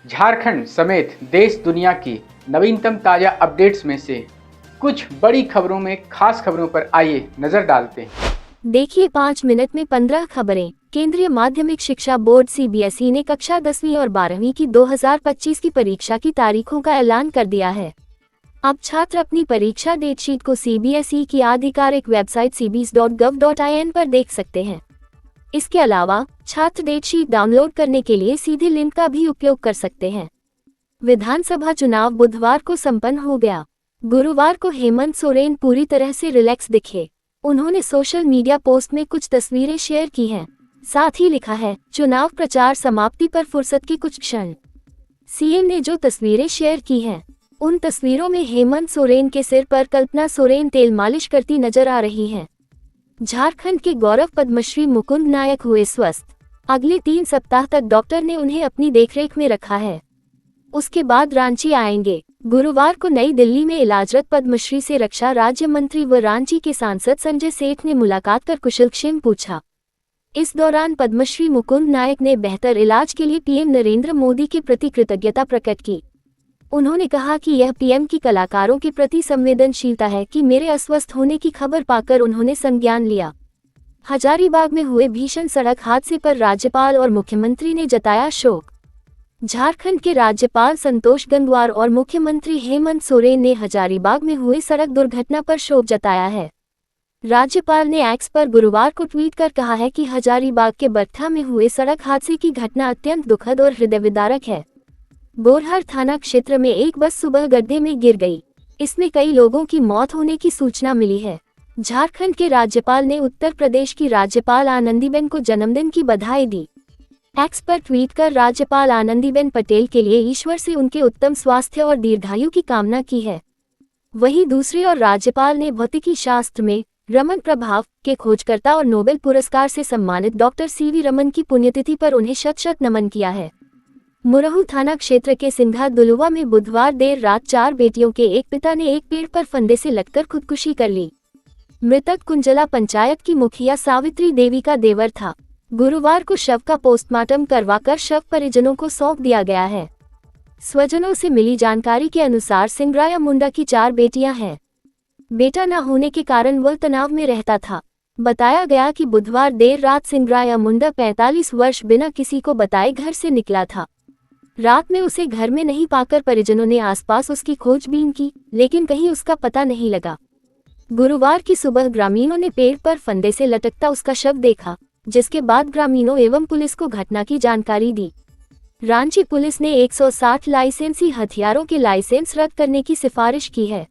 झारखंड समेत देश दुनिया की नवीनतम ताजा अपडेट्स में से कुछ बड़ी खबरों में खास खबरों पर आइए नजर डालते हैं। देखिए 5 मिनट में 15 खबरें। केंद्रीय माध्यमिक शिक्षा बोर्ड सीबीएसई ने कक्षा 10वीं और 12वीं की 2025 की परीक्षा की तारीखों का ऐलान कर दिया है। अब छात्र अपनी परीक्षा डेटशीट को सीबीएसई की आधिकारिक वेबसाइट cbs.gov.in पर देख सकते हैं। इसके अलावा छात्र डेटशीट डाउनलोड करने के लिए सीधे लिंक का भी उपयोग कर सकते हैं। विधानसभा चुनाव बुधवार को संपन्न हो गया। गुरुवार को हेमंत सोरेन पूरी तरह से रिलैक्स दिखे। उन्होंने सोशल मीडिया पोस्ट में कुछ तस्वीरें शेयर की हैं। साथ ही लिखा है, चुनाव प्रचार समाप्ति पर फुर्सत की कुछ क्षण। सीएम ने जो तस्वीरें शेयर की हैं, उन तस्वीरों में हेमंत सोरेन के सिर पर कल्पना सोरेन तेल मालिश करती नजर आ रही हैं। झारखंड के गौरव पद्मश्री मुकुंद नायक हुए स्वस्थ। अगले 3 सप्ताह तक डॉक्टर ने उन्हें अपनी देखरेख में रखा है। उसके बाद रांची आएंगे। गुरुवार को नई दिल्ली में इलाजरत पद्मश्री से रक्षा राज्य मंत्री व रांची के सांसद संजय सेठ ने मुलाकात कर कुशलक्षेम पूछा। इस दौरान पद्मश्री मुकुंद नायक ने बेहतर इलाज के लिए पीएम नरेंद्र मोदी के प्रति कृतज्ञता प्रकट की। उन्होंने कहा कि यह पीएम की कलाकारों के प्रति संवेदनशीलता है कि मेरे अस्वस्थ होने की खबर पाकर उन्होंने संज्ञान लिया। हजारीबाग में हुए भीषण सड़क हादसे पर राज्यपाल और मुख्यमंत्री ने जताया शोक। झारखंड के राज्यपाल संतोष गंगवार और मुख्यमंत्री हेमंत सोरेन ने हजारीबाग में हुई सड़क दुर्घटना पर शोक जताया है। राज्यपाल ने एक्स पर गुरुवार को ट्वीट कर कहा है कि हजारीबाग के बट्ठा में हुए सड़क हादसे की घटना अत्यंत दुखद और हृदयविदारक है। बोरहर थाना क्षेत्र में एक बस सुबह गड्ढे में गिर गई। इसमें कई लोगों की मौत होने की सूचना मिली है। झारखंड के राज्यपाल ने उत्तर प्रदेश की राज्यपाल आनंदीबेन को जन्मदिन की बधाई दी। एक्स पर ट्वीट कर राज्यपाल आनंदीबेन पटेल के लिए ईश्वर से उनके उत्तम स्वास्थ्य और दीर्घायु की कामना की है। वहीं दूसरी ओर राज्यपाल ने भौतिकी शास्त्र में रमन प्रभाव के खोजकर्ता और नोबेल पुरस्कार से सम्मानित डॉक्टर सीवी रमन की पुण्यतिथि पर उन्हें शत-शत नमन किया है। मुरहू थाना क्षेत्र के सिंघा दुलुवा में बुधवार देर रात 4 बेटियों के एक पिता ने एक पेड़ पर फंदे से लगकर खुदकुशी कर ली। मृतक कुंजला पंचायत की मुखिया सावित्री देवी का देवर था। गुरुवार को शव का पोस्टमार्टम करवाकर शव परिजनों को सौंप दिया गया है। स्वजनों से मिली जानकारी के अनुसार सिंगराया मुंडा की 4 बेटियां हैं। बेटा न होने के कारण वह तनाव में रहता था। बताया गया कि बुधवार देर रात सिंगराया मुंडा 45 वर्ष बिना किसी को बताए घर से निकला था। रात में उसे घर में नहीं पाकर परिजनों ने आसपास उसकी खोजबीन की, लेकिन कहीं उसका पता नहीं लगा। गुरुवार की सुबह ग्रामीणों ने पेड़ पर फंदे से लटकता उसका शव देखा, जिसके बाद ग्रामीणों एवं पुलिस को घटना की जानकारी दी। रांची पुलिस ने 160 लाइसेंसी हथियारों के लाइसेंस रद्द करने की सिफारिश की है।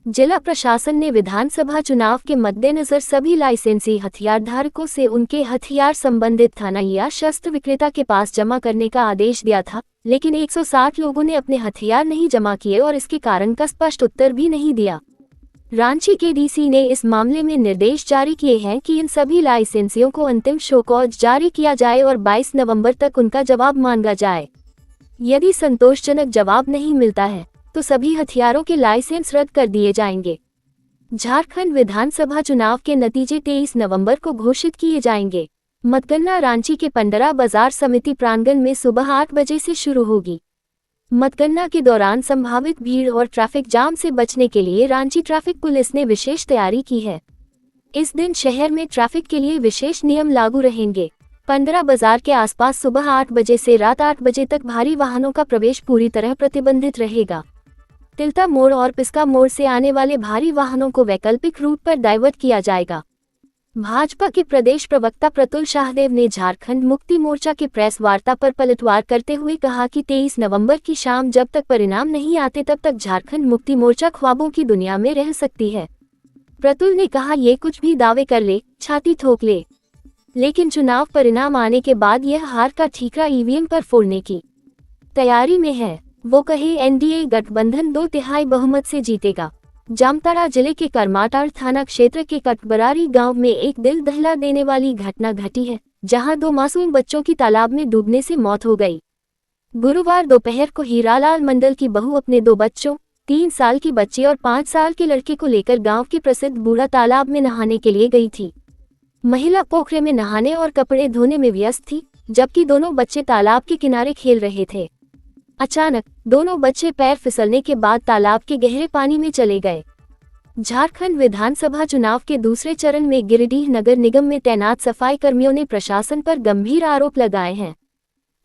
जिला प्रशासन ने विधानसभा चुनाव के मद्देनजर सभी लाइसेंसी हथियार धारकों से उनके हथियार संबंधित थाना या शस्त्र विक्रेता के पास जमा करने का आदेश दिया था, लेकिन 160 लोगों ने अपने हथियार नहीं जमा किए और इसके कारण का स्पष्ट उत्तर भी नहीं दिया। रांची के डीसी ने इस मामले में निर्देश जारी किए हैं कि इन सभी लाइसेंसियों को अंतिम शोकॉज जारी किया जाए और 22 नवंबर तक उनका जवाब मांगा जाए। यदि संतोषजनक जवाब नहीं मिलता है तो सभी हथियारों के लाइसेंस रद्द कर दिए जाएंगे। झारखंड विधानसभा चुनाव के नतीजे 23 नवंबर को घोषित किए जाएंगे। मतगणना रांची के पंडरा बाजार समिति प्रांगण में सुबह 8 बजे से शुरू होगी। मतगणना के दौरान संभावित भीड़ और ट्रैफिक जाम से बचने के लिए रांची ट्रैफिक पुलिस ने विशेष तैयारी की है। इस दिन शहर में ट्रैफिक के लिए विशेष नियम लागू रहेंगे। पंडरा बाजार के आसपास सुबह 8 बजे से रात 8 बजे तक भारी वाहनों का प्रवेश पूरी तरह प्रतिबंधित रहेगा। तिलता मोड़ और पिस्का मोड़ से आने वाले भारी वाहनों को वैकल्पिक रूट पर डाइवर्ट किया जाएगा। भाजपा के प्रदेश प्रवक्ता प्रतुल शाहदेव ने झारखंड मुक्ति मोर्चा के प्रेस वार्ता पर पलटवार करते हुए कहा कि 23 नवंबर की शाम जब तक परिणाम नहीं आते तब तक झारखंड मुक्ति मोर्चा ख्वाबों की दुनिया में रह सकती है। प्रतुल ने कहा, ये कुछ भी दावे कर ले, छाती ठोक ले, लेकिन चुनाव परिणाम आने के बाद यह हार का ठीकरा ईवीएम पर फोड़ने की तैयारी में है। वो कहे, एनडीए गठबंधन 2/3 बहुमत से जीतेगा। जामताड़ा जिले के करमाटाड़ थाना क्षेत्र के कटबरारी गांव में एक दिल दहला देने वाली घटना घटी है, जहां 2 मासूम बच्चों की तालाब में डूबने से मौत हो गई। गुरुवार दोपहर को हीरालाल मंडल की बहू अपने 2 बच्चों, 3 साल की बच्ची और 5 साल के लड़के को लेकर गांव के प्रसिद्ध बूढ़ा तालाब में नहाने के लिए गई थी। महिला पोखरे में नहाने और कपड़े धोने में व्यस्त थी, जबकि दोनों बच्चे तालाब के किनारे खेल रहे थे। अचानक दोनों बच्चे पैर फिसलने के बाद तालाब के गहरे पानी में चले गए। झारखंड विधानसभा चुनाव के दूसरे चरण में गिरिडीह नगर निगम में तैनात सफाई कर्मियों ने प्रशासन पर गंभीर आरोप लगाए हैं।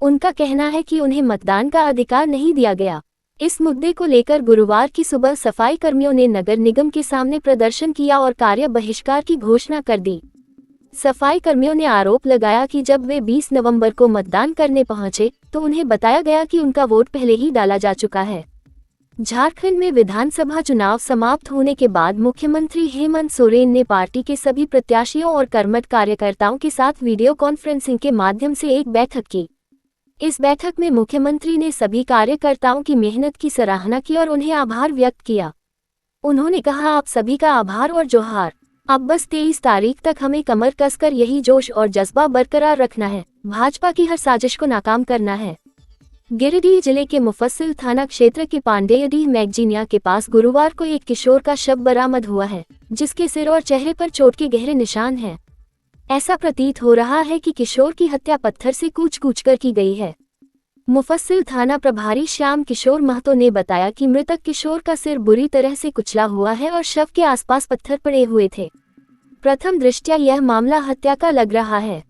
उनका कहना है कि उन्हें मतदान का अधिकार नहीं दिया गया। इस मुद्दे को लेकर गुरुवार की सुबह सफाई कर्मियों ने नगर निगम के सामने प्रदर्शन किया और कार्य बहिष्कार की घोषणा कर दी। सफाई कर्मियों ने आरोप लगाया कि जब वे 20 नवंबर को मतदान करने पहुंचे तो उन्हें बताया गया कि उनका वोट पहले ही डाला जा चुका है। झारखंड में विधानसभा चुनाव समाप्त होने के बाद मुख्यमंत्री हेमंत सोरेन ने पार्टी के सभी प्रत्याशियों और कर्मठ कार्यकर्ताओं के साथ वीडियो कॉन्फ्रेंसिंग के माध्यम से एक बैठक की। इस बैठक में मुख्यमंत्री ने सभी कार्यकर्ताओं की मेहनत की सराहना की और उन्हें आभार व्यक्त किया। उन्होंने कहा, आप सभी का आभार और जोहार। अब बस 23 तारीख तक हमें कमर कसकर यही जोश और जज्बा बरकरार रखना है, भाजपा की हर साजिश को नाकाम करना है। गिरिडीह जिले के मुफस्सिल थाना क्षेत्र के पांडेयडीह मैगजीनिया के पास गुरुवार को एक किशोर का शव बरामद हुआ है, जिसके सिर और चेहरे पर चोट के गहरे निशान हैं। ऐसा प्रतीत हो रहा है कि किशोर की हत्या पत्थर से कूच कर की गई है। मुफस्सिल थाना प्रभारी श्याम किशोर महतो ने बताया कि मृतक किशोर का सिर बुरी तरह से कुचला हुआ है और शव के आसपास पत्थर पड़े हुए थे। प्रथम दृष्टया यह मामला हत्या का लग रहा है।